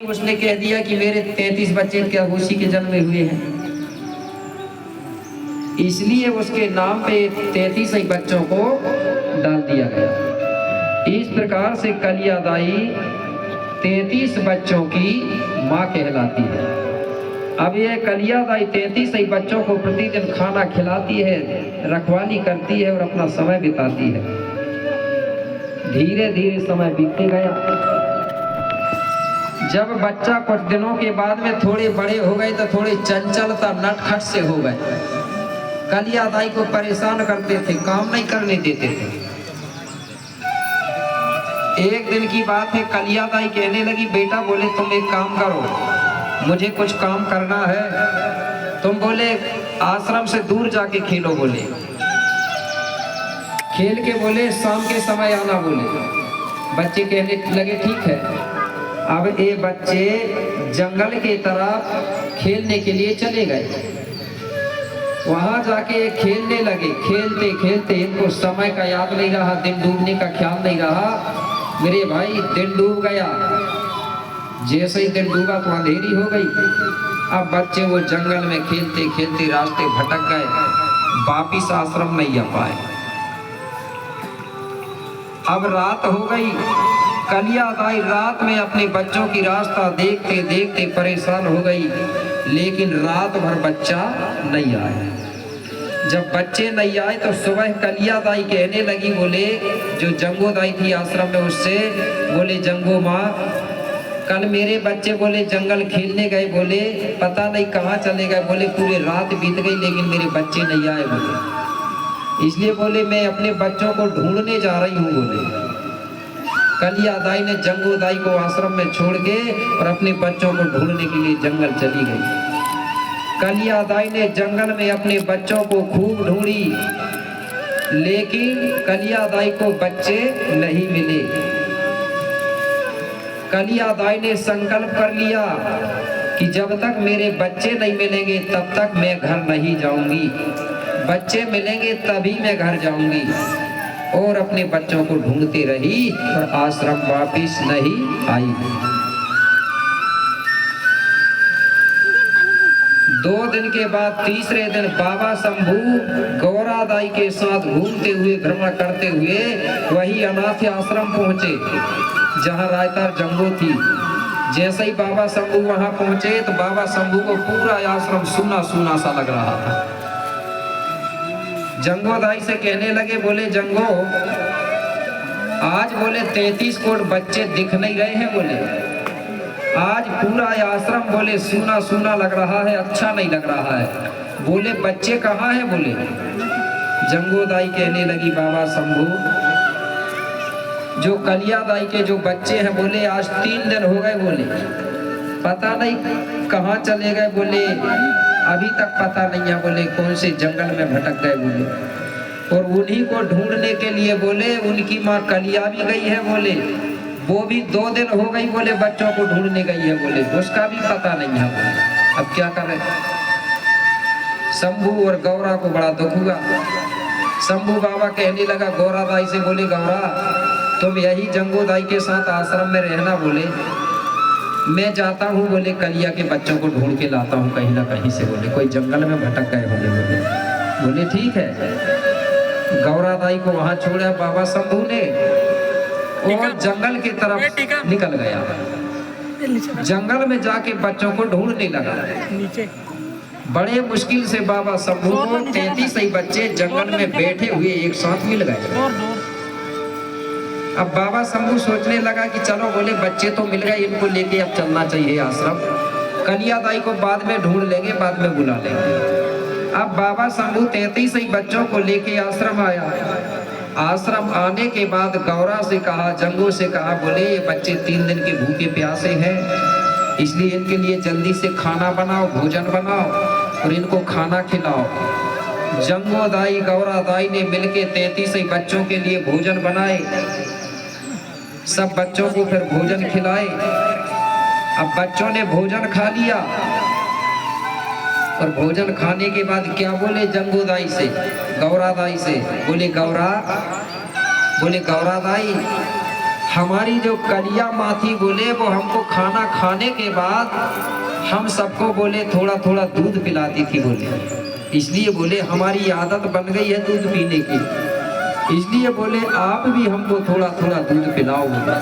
उसने कह दिया कि मेरे 33 बच्चे क्या उसी के जन्मे हुए हैं, इसलिए उसके नाम पे 33 ही बच्चों को डाल दिया गया। इस प्रकार से कलिया दाई 33 बच्चों की माँ कहलाती है। अब ये कलिया दाई 33 ही बच्चों को प्रतिदिन खाना खिलाती है, रखवाली करती है और अपना समय बिताती है। धीरे धीरे समय बीतते गया। जब बच्चा कुछ दिनों के बाद में थोड़े बड़े हो गए तो थोड़े चंचलता नटखट से हो गए। कलिया दाई को परेशान करते थे, काम नहीं करने देते थे। एक दिन की बात है, कलिया दाई कहने लगी, बेटा बोले तुम एक काम करो, मुझे कुछ काम करना है। तुम बोले आश्रम से दूर जाके खेलो, बोले खेल के बोले शाम के समय आना। बोले बच्चे कहने लगे ठीक है। अब ये बच्चे जंगल की तरफ खेलने के लिए चले गए। वहां जाके खेलने लगे। खेलते खेलते इनको समय का याद नहीं रहा, दिन डूबने का ख्याल नहीं रहा। मेरे भाई दिन डूब गया। जैसे ही दिन डूबा तो अंधेरी हो गई। अब बच्चे वो जंगल में खेलते खेलते रास्ते भटक गए, वापिस आश्रम नहीं आ पाए। अब रात हो गई। कलिया दाई रात में अपने बच्चों की रास्ता देखते देखते परेशान हो गई, लेकिन रात भर बच्चा नहीं आया। जब बच्चे नहीं आए तो सुबह कलिया दाई कहने लगी, बोले जो जंगो दाई थी आश्रम में उससे, बोले जंगो माँ कल मेरे बच्चे बोले जंगल खेलने गए, बोले पता नहीं कहाँ चले गए, बोले पूरी रात बीत गई लेकिन मेरे बच्चे नहीं आए। बोले इसलिए बोले मैं अपने बच्चों को ढूंढने जा रही हूँ। बोले कलिया दाई ने जंगो दाई को आश्रम में छोड़ के और अपने बच्चों को ढूंढने के लिए जंगल चली गई। कलिया दाई ने जंगल में अपने बच्चों को खूब ढूंढी, लेकिन कलिया दाई को बच्चे नहीं मिले। कलिया दाई ने संकल्प कर लिया कि जब तक मेरे बच्चे नहीं मिलेंगे तब तक मैं घर नहीं जाऊंगी, बच्चे मिलेंगे तभी मैं घर जाऊंगी। और अपने बच्चों को ढूंढती रही और आश्रम वापिस नहीं आई। 2 दिन के बाद तीसरे दिन बाबा शंभू गौरा दाई के साथ घूमते हुए भ्रमण करते हुए वही अनाथ आश्रम पहुंचे जहां रायतार जंगो थी। जैसे ही बाबा शंभू वहां पहुंचे तो बाबा शंभू को पूरा आश्रम सुना सुना सा लग रहा था। जंगो दाई से कहने लगे, बोले जंगो आज बोले 33 करोड़ बच्चे दिख नहीं रहे हैं। बोले आज पूरा आश्रम बोले सुना सुना लग रहा है, अच्छा नहीं लग रहा है। बोले बच्चे कहाँ हैं? बोले जंगो दाई कहने लगी, बाबा शंभू जो कलिया दाई के जो बच्चे हैं, बोले आज 3 दिन हो गए, बोले पता नहीं कहाँ चले गए, बोले अभी तक पता नहीं है, बोले कौन से जंगल में भटक गए। बोले और उन्हीं को ढूंढने के लिए बोले उनकी माँ कलिया भी गई है, बोले वो भी 2 दिन हो गई, बोले बच्चों को ढूंढने गई है, बोले उसका भी पता नहीं है। बोले अब क्या करें? शंभू और गौरा को बड़ा दुख हुआ। शंभू बाबा कहने लगा गौरा दाई से, बोले गौरा तुम यही जंगो दाई के साथ आश्रम में रहना, बोले मैं जाता हूँ, बोले कलिया के बच्चों को ढूंढ के लाता हूँ कहीं ना कहीं से, बोले कोई जंगल में भटक गए होंगे। बोले ठीक है। गौरा दाई को वहां छोड़ा बाबा शंभू ने और जंगल की तरफ निकल गया। जंगल में जाके बच्चों को ढूंढने लगा। बड़े मुश्किल से बाबा शंभू को 33 ही बच्चे जंगल में बैठे हुए एक साथ मिल गए। अब बाबा शंभू सोचने लगा कि चलो बोले बच्चे तो मिल गए, इनको लेके अब चलना चाहिए आश्रम। कलिया दाई को बाद में ढूंढ लेंगे, बाद में बुला लेंगे। अब बाबा शंभू 33 ही बच्चों को लेके आश्रम आया। आश्रम आने के बाद गौरा से कहा, जंगो से कहा, बोले ये बच्चे 3 दिन के भूखे प्यासे हैं, इसलिए इनके लिए जल्दी से खाना बनाओ, भोजन बनाओ और इनको खाना खिलाओ। जंगो दाई गौरा दाई ने मिलके 33 ही बच्चों के लिए भोजन बनाए। सब बच्चों को फिर भोजन खिलाए। अब बच्चों ने भोजन खा लिया और भोजन खाने के बाद क्या बोले जंगो दाई से, गौरा दाई से, बोले गौरा दाई हमारी जो कलिया माँ थी बोले वो हमको खाना खाने के बाद हम सबको बोले थोड़ा थोड़ा दूध पिलाती थी बोले, इसलिए बोले हमारी आदत बन गई है दूध पीने की, इसलिए बोले आप भी हमको थोड़ा थोड़ा दूध पिलाओ बोले।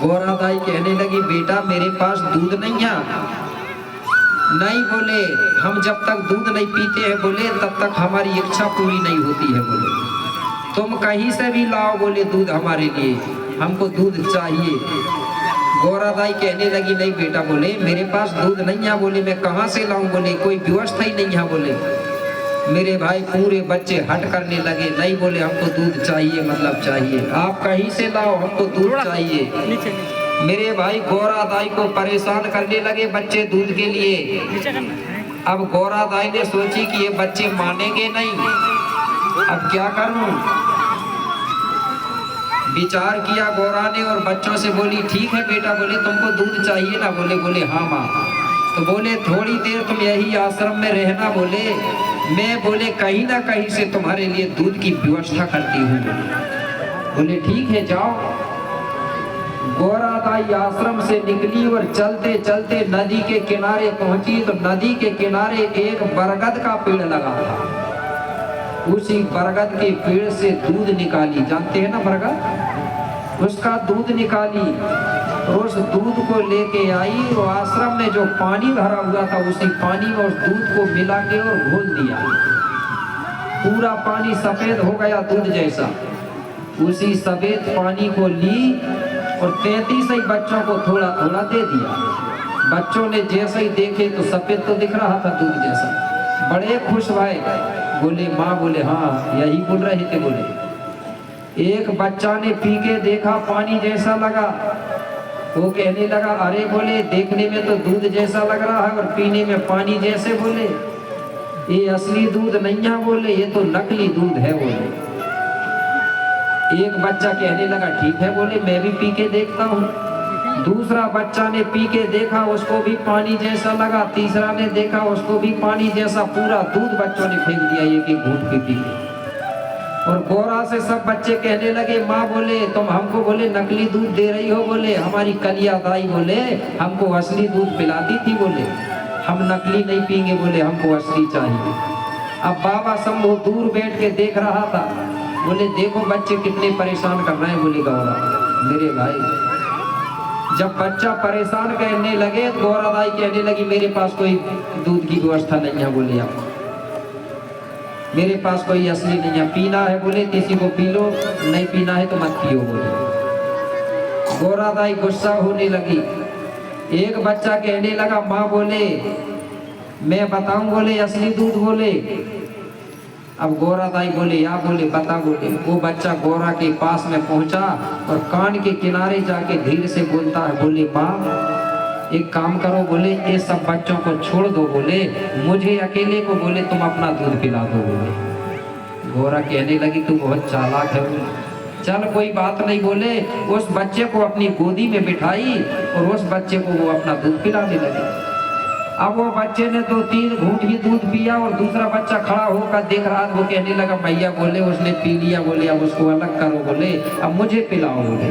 गौरा दाई कहने लगी बेटा मेरे पास दूध नहीं है, नहीं बोले हम जब तक दूध नहीं पीते हैं बोले तब तक हमारी इच्छा पूरी नहीं होती है बोले, तुम कहीं से भी लाओ बोले दूध हमारे लिए, हमको दूध चाहिए। गौरा दाई कहने लगी नहीं बेटा बोले मेरे पास दूध नहीं है बोले, मैं कहाँ से लाऊं बोले, कोई व्यवस्था ही नहीं है बोले। मेरे भाई पूरे बच्चे हट करने लगे, नहीं बोले हमको दूध चाहिए मतलब चाहिए, आप कहीं से लाओ हमको दूध चाहिए। मेरे भाई गौरा दाई को परेशान करने लगे बच्चे दूध के लिए। अब गौरा दाई ने सोची कि ये बच्चे मानेंगे नहीं, अब क्या करूं। विचार किया गौरा ने और बच्चों से बोली ठीक है बेटा बोले तुमको दूध चाहिए ना बोले, बोले हाँ माँ। तो बोले थोड़ी देर तुम यही आश्रम में रहना बोले, मैं बोले कहीं ना कहीं से तुम्हारे लिए दूध की व्यवस्था करती हूँ। बोले ठीक है जाओ। गौरा दाई आश्रम से निकली और चलते चलते नदी के किनारे पहुंची तो नदी के किनारे एक बरगद का पेड़ लगा था, उसी बरगद के पेड़ से दूध निकाली, जानते हैं ना बरगद, उसका दूध निकाली और उस दूध को लेके आई और आश्रम में जो पानी भरा हुआ था उसी पानी में उस दूध को मिला के और घोल दिया, पूरा पानी सफेद हो गया दूध जैसा। उसी सफेद पानी को ली और 33 ही बच्चों को थोड़ा थोड़ा दे दिया। बच्चों ने जैसे ही देखे तो सफेद तो दिख रहा था दूध जैसा, बड़े खुश भाई। बोले माँ बोले हाँ यही बोल रहे थे बोले। एक बच्चा ने पी के देखा पानी जैसा लगा, वो कहने लगा अरे बोले देखने में तो दूध जैसा लग रहा है और पीने में पानी जैसे, बोले ये असली दूध नहीं है बोले, ये तो नकली दूध है बोले। एक बच्चा कहने लगा ठीक है बोले मैं भी पी के देखता हूँ। दूसरा बच्चा ने पी के देखा, उसको भी पानी जैसा लगा। तीसरा ने देखा, उसको भी पानी जैसा। पूरा दूध बच्चों ने फेंक दिया एक एक घूंट पी के। और गौरा से सब बच्चे कहने लगे माँ बोले तुम हमको बोले नकली दूध दे रही हो बोले, हमारी कलिया दाई बोले हमको असली दूध पिलाती थी बोले, हम नकली नहीं पीएंगे बोले, हमको असली चाहिए। अब बाबा शंभू दूर बैठ के देख रहा था, बोले देखो बच्चे कितने परेशान कर रहे हैं बोले गौरा। मेरे भाई जब बच्चा परेशान करने लगे गौरा दाई कहने लगी मेरे पास कोई दूध की व्यवस्था नहीं है बोले, आप मेरे पास कोई असली नहीं है, पीना है बोले किसी को पी लो, नहीं पीना है तो मत पियो बोले। गौरा दाई गुस्सा होने लगी। एक बच्चा कहने लगा माँ बोले मैं बताऊं बोले असली दूध बोले। अब गौरा दाई बोले या बोले बता बोले। वो बच्चा गौरा के पास में पहुंचा और कान के किनारे जाके धीरे से बोलता है बोले माँ एक काम करो बोले ये सब बच्चों को छोड़ दो बोले, मुझे अकेले को बोले तुम अपना दूध पिला दो बोले। गौरा कहने लगी तू बहुत चालाक है बोले। चल कोई बात नहीं बोले। उस बच्चे को अपनी गोदी में बिठाई और उस बच्चे को वो अपना दूध पिलाने लगी। अब वो बच्चे ने 2-3 घूंट ही दूध पिया और दूसरा बच्चा खड़ा होकर देख रहा था। वो कहने लगा भैया बोले उसने पी लिया बोले, अब उसको अलग करो बोले, अब मुझे पिलाओ बोले।